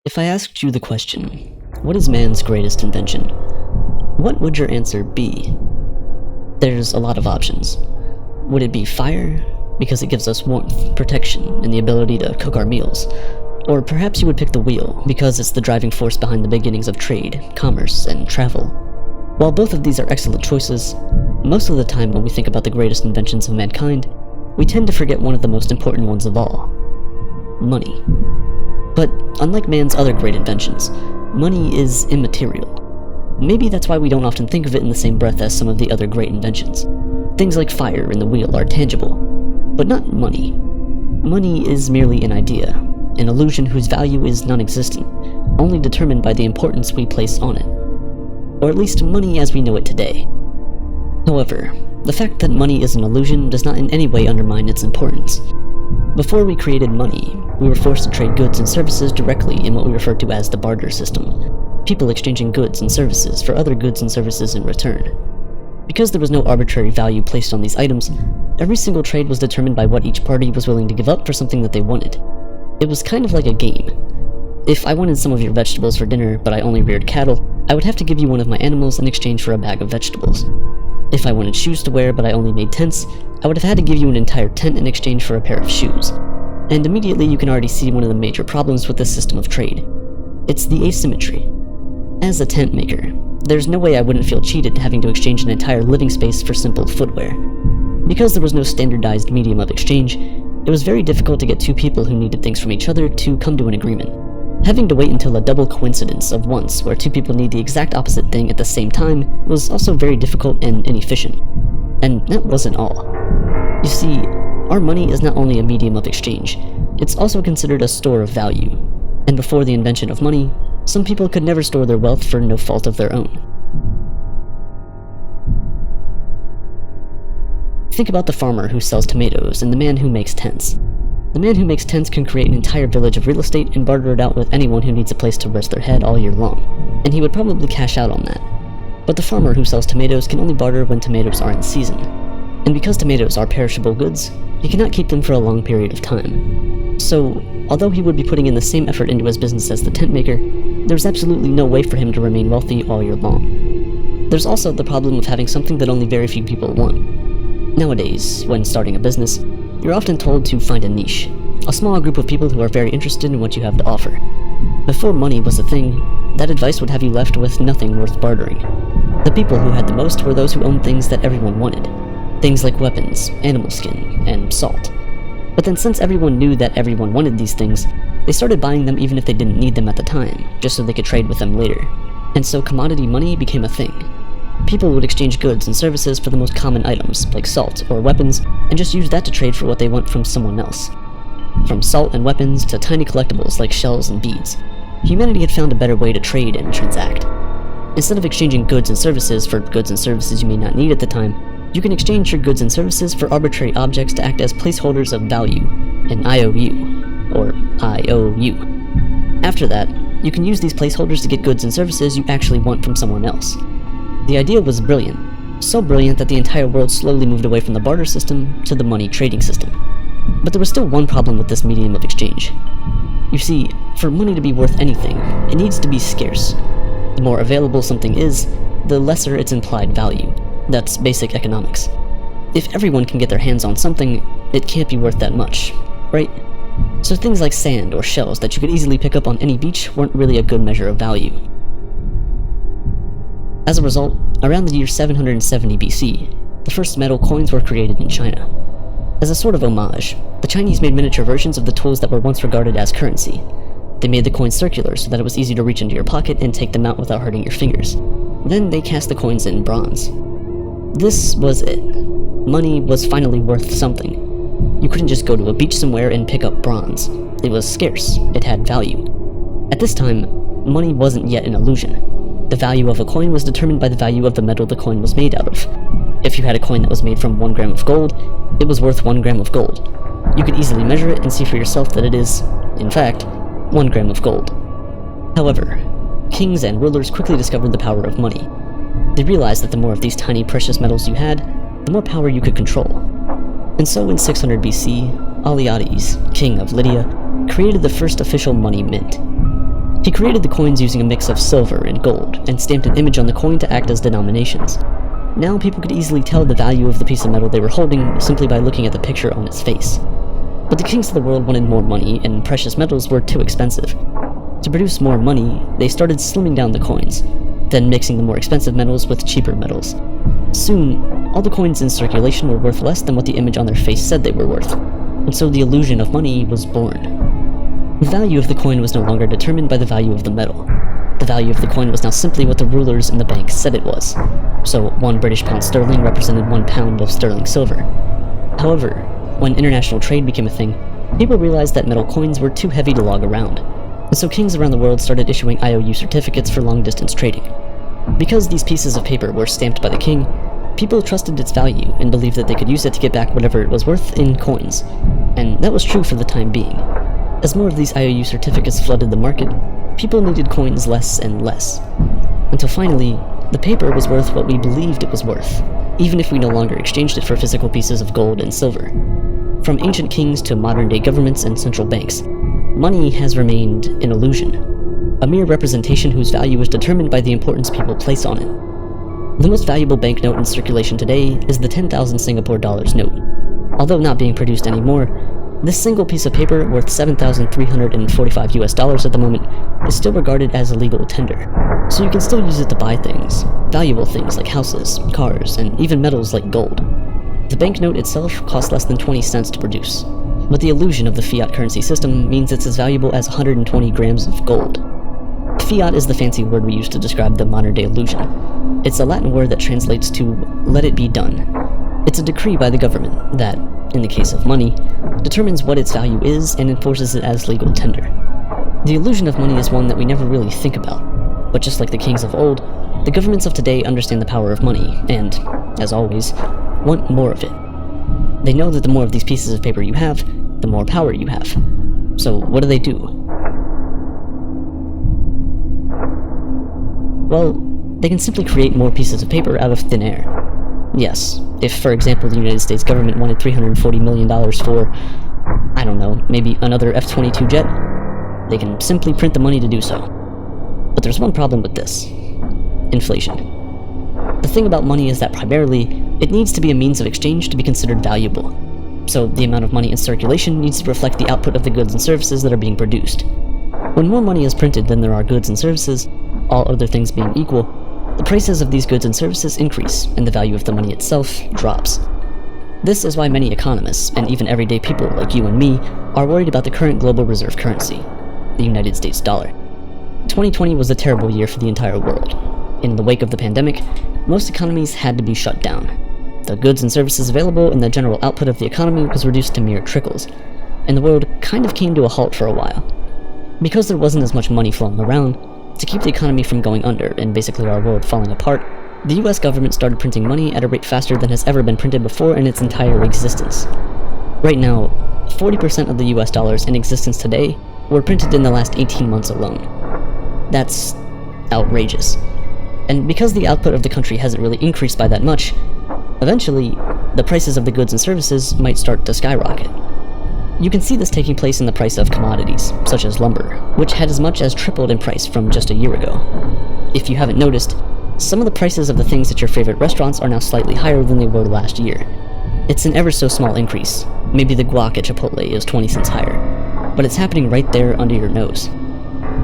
If I asked you the question, what is man's greatest invention? What would your answer be? There's a lot of options. Would it be fire? Because it gives us warmth, protection, and the ability to cook our meals. Or perhaps you would pick the wheel, because it's the driving force behind the beginnings of trade, commerce, and travel. While both of these are excellent choices, most of the time when we think about the greatest inventions of mankind, we tend to forget one of the most important ones of all: money. But unlike man's other great inventions, money is immaterial. Maybe that's why we don't often think of it in the same breath as some of the other great inventions. Things like fire and the wheel are tangible, but not money. Money is merely an idea, an illusion whose value is non-existent, only determined by the importance we place on it. Or at least money as we know it today. However, the fact that money is an illusion does not in any way undermine its importance. Before we created money, we were forced to trade goods and services directly in what we refer to as the barter system. People exchanging goods and services for other goods and services in return. Because there was no arbitrary value placed on these items, every single trade was determined by what each party was willing to give up for something that they wanted. It was kind of like a game. If I wanted some of your vegetables for dinner, but I only reared cattle, I would have to give you one of my animals in exchange for a bag of vegetables. If I wanted shoes to wear, but I only made tents, I would have had to give you an entire tent in exchange for a pair of shoes. And immediately you can already see one of the major problems with this system of trade. It's the asymmetry. As a tent maker, there's no way I wouldn't feel cheated having to exchange an entire living space for simple footwear. Because there was no standardized medium of exchange, it was very difficult to get two people who needed things from each other to come to an agreement. Having to wait until a double coincidence of once where two people need the exact opposite thing at the same time was also very difficult and inefficient. And that wasn't all. You see, our money is not only a medium of exchange, it's also considered a store of value. And before the invention of money, some people could never store their wealth for no fault of their own. Think about the farmer who sells tomatoes and the man who makes tents. The man who makes tents can create an entire village of real estate and barter it out with anyone who needs a place to rest their head all year long, and he would probably cash out on that. But the farmer who sells tomatoes can only barter when tomatoes are in season. And because tomatoes are perishable goods, he cannot keep them for a long period of time. So, although he would be putting in the same effort into his business as the tent maker, there's absolutely no way for him to remain wealthy all year long. There's also the problem of having something that only very few people want. Nowadays, when starting a business, you're often told to find a niche, a small group of people who are very interested in what you have to offer. Before money was a thing, that advice would have you left with nothing worth bartering. The people who had the most were those who owned things that everyone wanted. Things like weapons, animal skin, and salt. But then since everyone knew that everyone wanted these things, they started buying them even if they didn't need them at the time, just so they could trade with them later. And so commodity money became a thing. People would exchange goods and services for the most common items, like salt or weapons, and just use that to trade for what they want from someone else. From salt and weapons to tiny collectibles like shells and beads, humanity had found a better way to trade and transact. Instead of exchanging goods and services for goods and services you may not need at the time, you can exchange your goods and services for arbitrary objects to act as placeholders of value, an IOU, or IOU. After that, you can use these placeholders to get goods and services you actually want from someone else. The idea was brilliant, so brilliant that the entire world slowly moved away from the barter system to the money trading system. But there was still one problem with this medium of exchange. You see, for money to be worth anything, it needs to be scarce. The more available something is, the lesser its implied value. That's basic economics. If everyone can get their hands on something, it can't be worth that much, right? So things like sand or shells that you could easily pick up on any beach weren't really a good measure of value. As a result, around the year 770 BC, the first metal coins were created in China. As a sort of homage, the Chinese made miniature versions of the tools that were once regarded as currency. They made the coins circular so that it was easy to reach into your pocket and take them out without hurting your fingers. Then they cast the coins in bronze. This was it. Money was finally worth something. You couldn't just go to a beach somewhere and pick up bronze. It was scarce. It had value. At this time, money wasn't yet an illusion. The value of a coin was determined by the value of the metal the coin was made out of. If you had a coin that was made from 1 gram of gold, it was worth 1 gram of gold. You could easily measure it and see for yourself that it is, in fact, 1 gram of gold. However, kings and rulers quickly discovered the power of money. They realized that the more of these tiny precious metals you had, the more power you could control. And so in 600 BC, Alyattes, king of Lydia, created the first official money mint. He created the coins using a mix of silver and gold, and stamped an image on the coin to act as denominations. Now people could easily tell the value of the piece of metal they were holding simply by looking at the picture on its face. But the kings of the world wanted more money, and precious metals were too expensive. To produce more money, they started slimming down the coins, then mixing the more expensive metals with cheaper metals. Soon, all the coins in circulation were worth less than what the image on their face said they were worth, and so the illusion of money was born. The value of the coin was no longer determined by the value of the metal. The value of the coin was now simply what the rulers in the bank said it was. So 1 British pound sterling represented 1 pound of sterling silver. However, when international trade became a thing, people realized that metal coins were too heavy to lug around, and so kings around the world started issuing IOU certificates for long-distance trading. Because these pieces of paper were stamped by the king, people trusted its value and believed that they could use it to get back whatever it was worth in coins, and that was true for the time being. As more of these IOU certificates flooded the market, people needed coins less and less, until finally, the paper was worth what we believed it was worth, even if we no longer exchanged it for physical pieces of gold and silver. From ancient kings to modern-day governments and central banks, money has remained an illusion, a mere representation whose value is determined by the importance people place on it. The most valuable banknote in circulation today is the 10,000 Singapore dollars note. Although not being produced anymore, this single piece of paper, worth $7,345 US at the moment, is still regarded as a legal tender, so you can still use it to buy things, valuable things like houses, cars, and even metals like gold. The banknote itself costs less than 20 cents to produce, but the illusion of the fiat currency system means it's as valuable as 120 grams of gold. Fiat is the fancy word we use to describe the modern-day illusion. It's a Latin word that translates to "let it be done." It's a decree by the government that, in the case of money, determines what its value is and enforces it as legal tender. The illusion of money is one that we never really think about, but just like the kings of old, the governments of today understand the power of money and, as always, want more of it. They know that the more of these pieces of paper you have, the more power you have. So what do? Well, they can simply create more pieces of paper out of thin air. Yes, if, for example, the United States government wanted $340 million for, I don't know, maybe another F-22 jet, they can simply print the money to do so. But there's one problem with this: inflation. The thing about money is that primarily, it needs to be a means of exchange to be considered valuable. So the amount of money in circulation needs to reflect the output of the goods and services that are being produced. When more money is printed than there are goods and services, all other things being equal, the prices of these goods and services increase, and the value of the money itself drops. This is why many economists, and even everyday people like you and me, are worried about the current global reserve currency, the United States dollar. 2020 was a terrible year for the entire world. In the wake of the pandemic, most economies had to be shut down. The goods and services available and the general output of the economy was reduced to mere trickles, and the world kind of came to a halt for a while. Because there wasn't as much money flowing around, to keep the economy from going under and basically our world falling apart, the US government started printing money at a rate faster than has ever been printed before in its entire existence. Right now, 40% of the US dollars in existence today were printed in the last 18 months alone. That's outrageous. And because the output of the country hasn't really increased by that much, eventually, the prices of the goods and services might start to skyrocket. You can see this taking place in the price of commodities, such as lumber, which had as much as tripled in price from just a year ago. If you haven't noticed, some of the prices of the things at your favorite restaurants are now slightly higher than they were last year. It's an ever so small increase. Maybe the guac at Chipotle is 20 cents higher, but it's happening right there under your nose.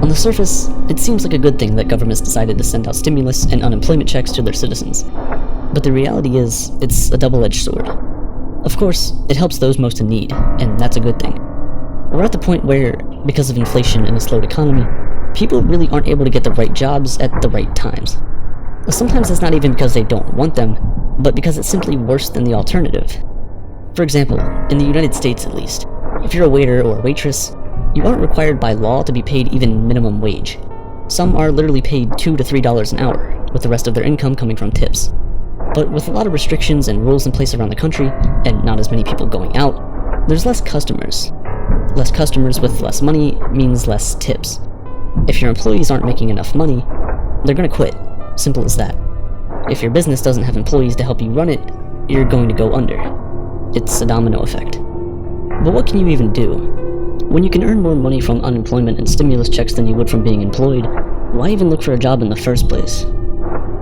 On the surface, it seems like a good thing that governments decided to send out stimulus and unemployment checks to their citizens. But the reality is, it's a double-edged sword. Of course, it helps those most in need, and that's a good thing. We're at the point where, because of inflation and a slowed economy, people really aren't able to get the right jobs at the right times. Sometimes it's not even because they don't want them, but because it's simply worse than the alternative. For example, in the United States at least, if you're a waiter or a waitress, you aren't required by law to be paid even minimum wage. Some are literally paid $2 to $3 an hour, with the rest of their income coming from tips. But with a lot of restrictions and rules in place around the country, and not as many people going out, there's less customers. Less customers with less money means less tips. If your employees aren't making enough money, they're gonna quit. Simple as that. If your business doesn't have employees to help you run it, you're going to go under. It's a domino effect. But what can you even do? When you can earn more money from unemployment and stimulus checks than you would from being employed, why even look for a job in the first place?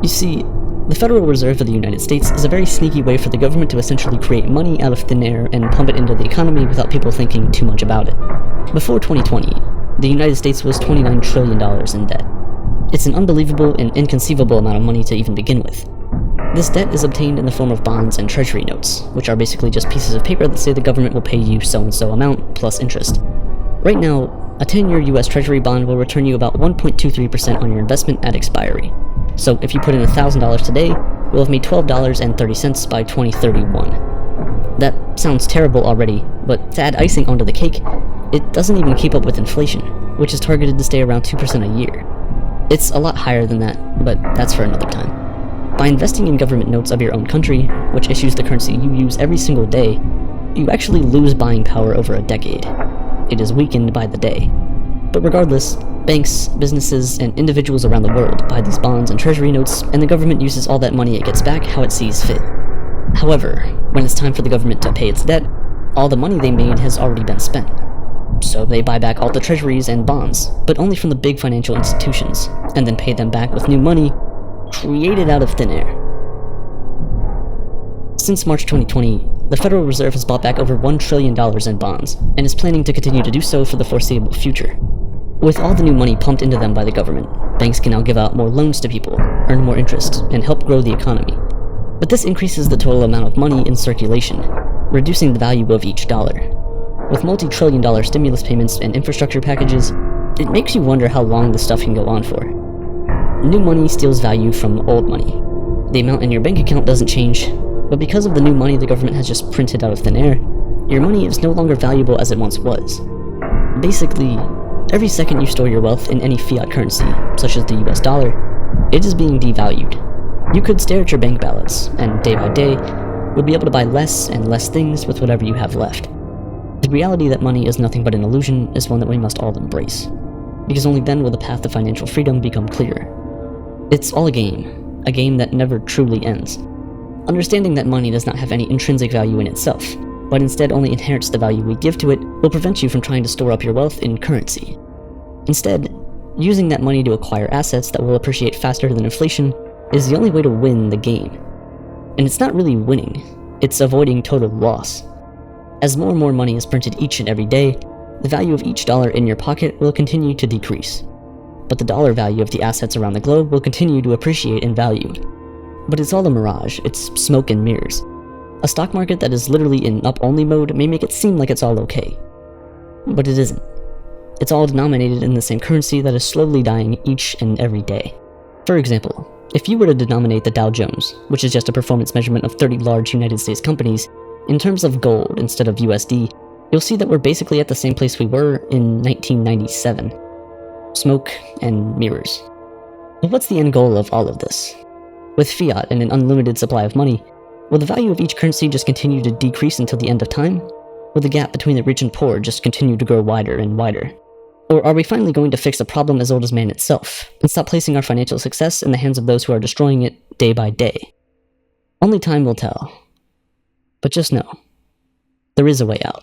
You see, the Federal Reserve of the United States is a very sneaky way for the government to essentially create money out of thin air and pump it into the economy without people thinking too much about it. Before 2020, the United States was $29 trillion in debt. It's an unbelievable and inconceivable amount of money to even begin with. This debt is obtained in the form of bonds and treasury notes, which are basically just pieces of paper that say the government will pay you so-and-so amount plus interest. Right now, a 10-year US Treasury bond will return you about 1.23% on your investment at expiry. So if you put in $1,000 today, you'll have made $12.30 by 2031. That sounds terrible already, but to add icing onto the cake, it doesn't even keep up with inflation, which is targeted to stay around 2% a year. It's a lot higher than that, but that's for another time. By investing in government notes of your own country, which issues the currency you use every single day, you actually lose buying power over a decade. It is weakened by the day. But regardless, banks, businesses, and individuals around the world buy these bonds and treasury notes, and the government uses all that money it gets back how it sees fit. However, when it's time for the government to pay its debt, all the money they made has already been spent. So they buy back all the treasuries and bonds, but only from the big financial institutions, and then pay them back with new money created out of thin air. Since March 2020, the Federal Reserve has bought back over $1 trillion in bonds, and is planning to continue to do so for the foreseeable future. With all the new money pumped into them by the government, banks can now give out more loans to people, earn more interest, and help grow the economy. But this increases the total amount of money in circulation, reducing the value of each dollar. With multi-trillion-dollar stimulus payments and infrastructure packages, it makes you wonder how long this stuff can go on for. New money steals value from old money. The amount in your bank account doesn't change, but because of the new money the government has just printed out of thin air, your money is no longer valuable as it once was. Basically, every second you store your wealth in any fiat currency, such as the US dollar, it is being devalued. You could stare at your bank balance, and day by day, would be able to buy less and less things with whatever you have left. The reality that money is nothing but an illusion is one that we must all embrace, because only then will the path to financial freedom become clearer. It's all a game that never truly ends. Understanding that money does not have any intrinsic value in itself, but instead only inherits the value we give to it, will prevent you from trying to store up your wealth in currency. Instead, using that money to acquire assets that will appreciate faster than inflation is the only way to win the game. And it's not really winning, it's avoiding total loss. As more and more money is printed each and every day, the value of each dollar in your pocket will continue to decrease. But the dollar value of the assets around the globe will continue to appreciate in value. But it's all a mirage, it's smoke and mirrors. A stock market that is literally in up-only mode may make it seem like it's all okay. But it isn't. It's all denominated in the same currency that is slowly dying each and every day. For example, if you were to denominate the Dow Jones, which is just a performance measurement of 30 large United States companies, in terms of gold instead of USD, you'll see that we're basically at the same place we were in 1997. Smoke and mirrors. But what's the end goal of all of this? With fiat and an unlimited supply of money, will the value of each currency just continue to decrease until the end of time? Will the gap between the rich and poor just continue to grow wider and wider? Or are we finally going to fix a problem as old as man itself, and stop placing our financial success in the hands of those who are destroying it day by day? Only time will tell. But just know, there is a way out.